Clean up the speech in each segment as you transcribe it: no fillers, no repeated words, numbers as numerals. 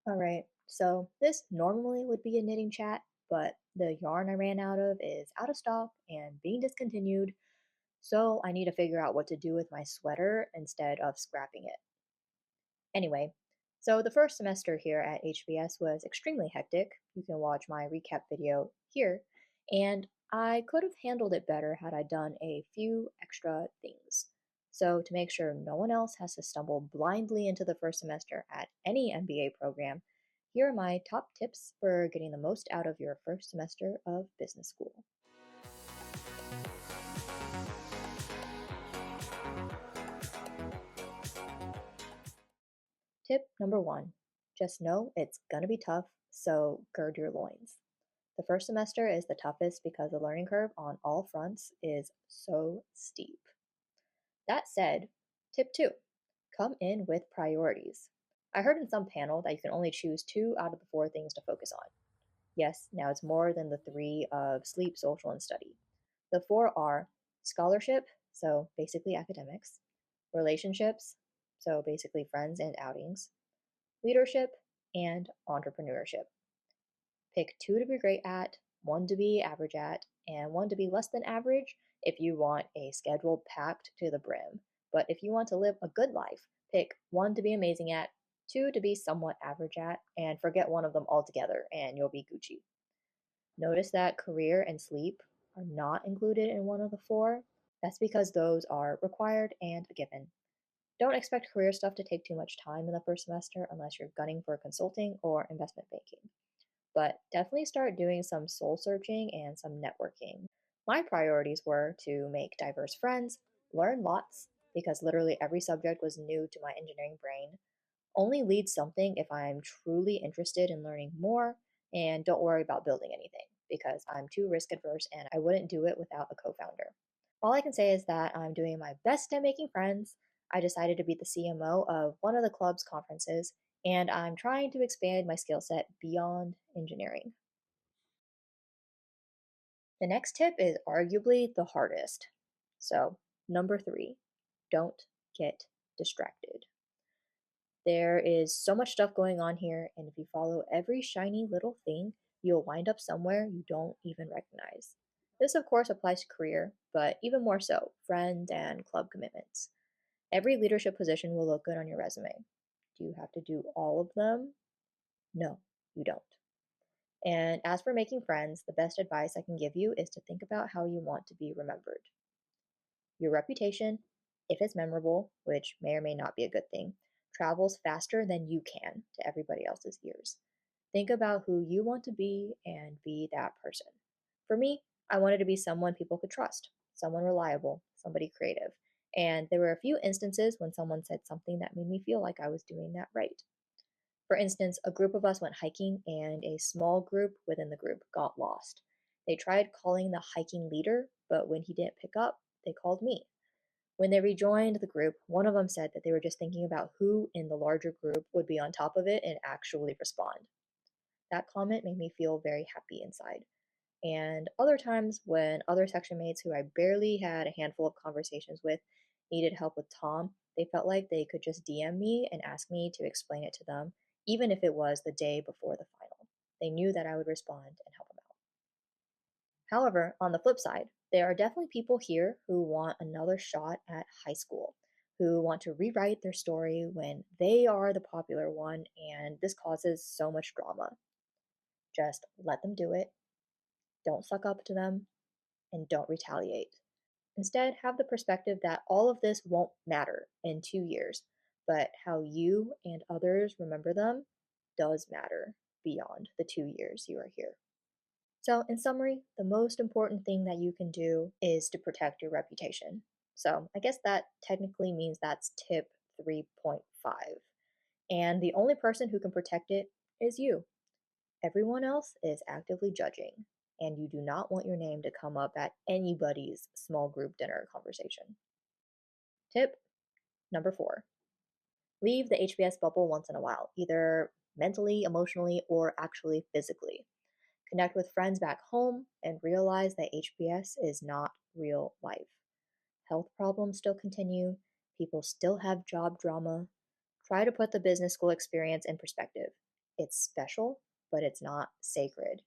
All right, so this normally would be a knitting chat, but the yarn I ran out of is out of stock and being discontinued, so I need to figure out what to do with my sweater instead of scrapping it. Anyway, so the first semester here at HBS was extremely hectic. You can watch my recap video here, and I could have handled it better had I done a few extra things. So, to make sure no one else has to stumble blindly into the first semester at any MBA program, here are my top tips for getting the most out of your first semester of business school. Tip number one, just know it's gonna be tough, so gird your loins. The first semester is the toughest because the learning curve on all fronts is so steep. That said, tip two, come in with priorities. I heard in some panel that you can only choose two out of the four things to focus on. Yes, now it's more than the three of sleep, social, and study. The four are scholarship, so basically academics, relationships, so basically friends and outings, leadership, and entrepreneurship. Pick two to be great at, one to be average at, and one to be less than average if you want a schedule packed to the brim. But if you want to live a good life, pick one to be amazing at, two to be somewhat average at, and forget one of them altogether, and you'll be Gucci. Notice that career and sleep are not included in one of the four. That's because those are required and a given. Don't expect career stuff to take too much time in the first semester unless you're gunning for consulting or investment banking, but definitely start doing some soul searching and some networking. My priorities were to make diverse friends, learn lots, because literally every subject was new to my engineering brain, only lead something if I'm truly interested in learning more, and don't worry about building anything, because I'm too risk adverse and I wouldn't do it without a co founder. All I can say is that I'm doing my best at making friends. I decided to be the CMO of one of the club's conferences, and I'm trying to expand my skill set beyond engineering. The next tip is arguably the hardest. So, number three, don't get distracted. There is so much stuff going on here, and if you follow every shiny little thing, you'll wind up somewhere you don't even recognize. This, of course, applies to career, but even more so, friends and club commitments. Every leadership position will look good on your resume. Do you have to do all of them? No, you don't. And as for making friends, the best advice I can give you is to think about how you want to be remembered. Your reputation, if it's memorable, which may or may not be a good thing, travels faster than you can to everybody else's ears. Think about who you want to be and be that person. For me, I wanted to be someone people could trust, someone reliable, somebody creative. And there were a few instances when someone said something that made me feel like I was doing that right. For instance, a group of us went hiking and a small group within the group got lost. They tried calling the hiking leader, but when he didn't pick up, they called me. When they rejoined the group, one of them said that they were just thinking about who in the larger group would be on top of it and actually respond. That comment made me feel very happy inside. And other times when other section mates who I barely had a handful of conversations with needed help with Tom, they felt like they could just DM me and ask me to explain it to them, even if it was the day before the final. They knew that I would respond and help them out. However, on the flip side, there are definitely people here who want another shot at high school, who want to rewrite their story when they are the popular one, and this causes so much drama. Just let them do it, don't suck up to them, and don't retaliate. Instead, have the perspective that all of this won't matter in 2 years, but how you and others remember them does matter beyond the 2 years you are here. So, in summary, the most important thing that you can do is to protect your reputation. So, I guess that technically means that's tip 3.5. And the only person who can protect it is you. Everyone else is actively judging, and you do not want your name to come up at anybody's small group dinner conversation. Tip number four, leave the HBS bubble once in a while, either mentally, emotionally, or actually physically. Connect with friends back home and realize that HBS is not real life. Health problems still continue, people still have job drama. Try to put the business school experience in perspective. It's special, but it's not sacred.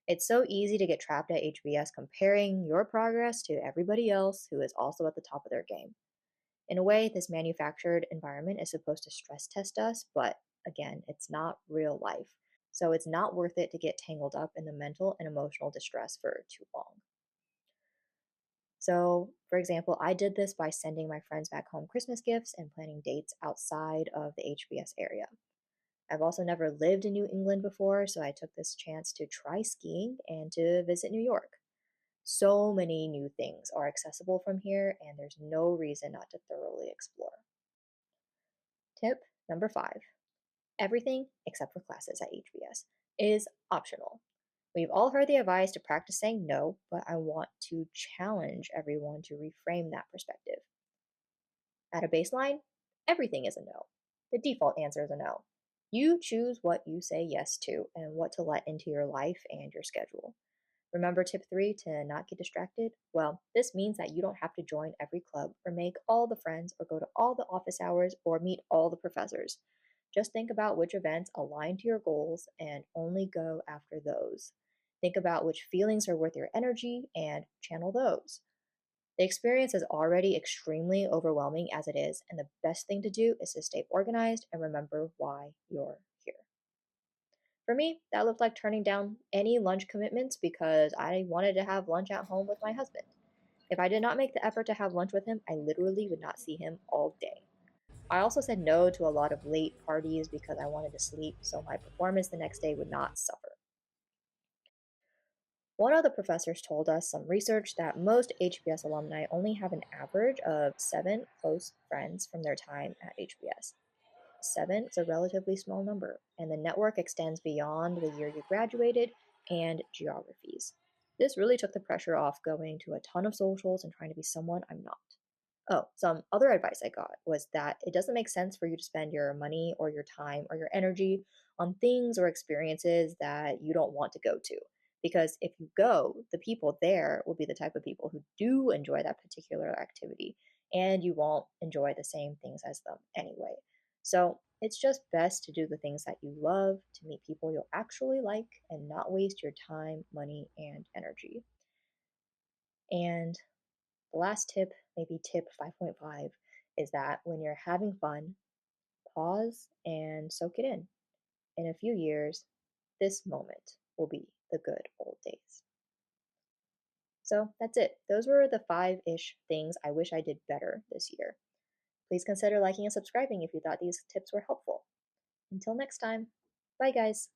It's so easy to get trapped at HBS comparing your progress to everybody else who is also at the top of their game. In a way, this manufactured environment is supposed to stress test us, but again, it's not real life. So it's not worth it to get tangled up in the mental and emotional distress for too long. So, for example, I did this by sending my friends back home Christmas gifts and planning dates outside of the HBS area. I've also never lived in New England before, so I took this chance to try skiing and to visit New York. So many new things are accessible from here, and there's no reason not to thoroughly explore. Tip number 5: everything except for classes at HBS is optional. We've all heard the advice to practice saying no, but I want to challenge everyone to reframe that perspective. At a baseline, everything is a no. The default answer is a no. You choose what you say yes to and what to let into your life and your schedule. Remember tip 3 to not get distracted? Well, this means that you don't have to join every club or make all the friends or go to all the office hours or meet all the professors. Just think about which events align to your goals and only go after those. Think about which feelings are worth your energy and channel those. The experience is already extremely overwhelming as it is, and the best thing to do is to stay organized and remember why you're here. For me, that looked like turning down any lunch commitments because I wanted to have lunch at home with my husband. If I did not make the effort to have lunch with him, I literally would not see him all day. I also said no to a lot of late parties because I wanted to sleep, so my performance the next day would not suffer. One of the professors told us some research that most HBS alumni only have an average of 7 close friends from their time at HBS. 7 is a relatively small number, and the network extends beyond the year you graduated and geographies. This really took the pressure off going to a ton of socials and trying to be someone I'm not. Oh, some other advice I got was that it doesn't make sense for you to spend your money or your time or your energy on things or experiences that you don't want to go to. Because if you go, the people there will be the type of people who do enjoy that particular activity, and you won't enjoy the same things as them anyway. So it's just best to do the things that you love, to meet people you'll actually like, and not waste your time, money, and energy. And the last tip, maybe tip 5.5, is that when you're having fun, pause and soak it in. In a few years, this moment will be the good old days. So that's it. Those were the 5 ish things I wish I did better this year. Please consider liking and subscribing if you thought these tips were helpful. Until next time, bye guys.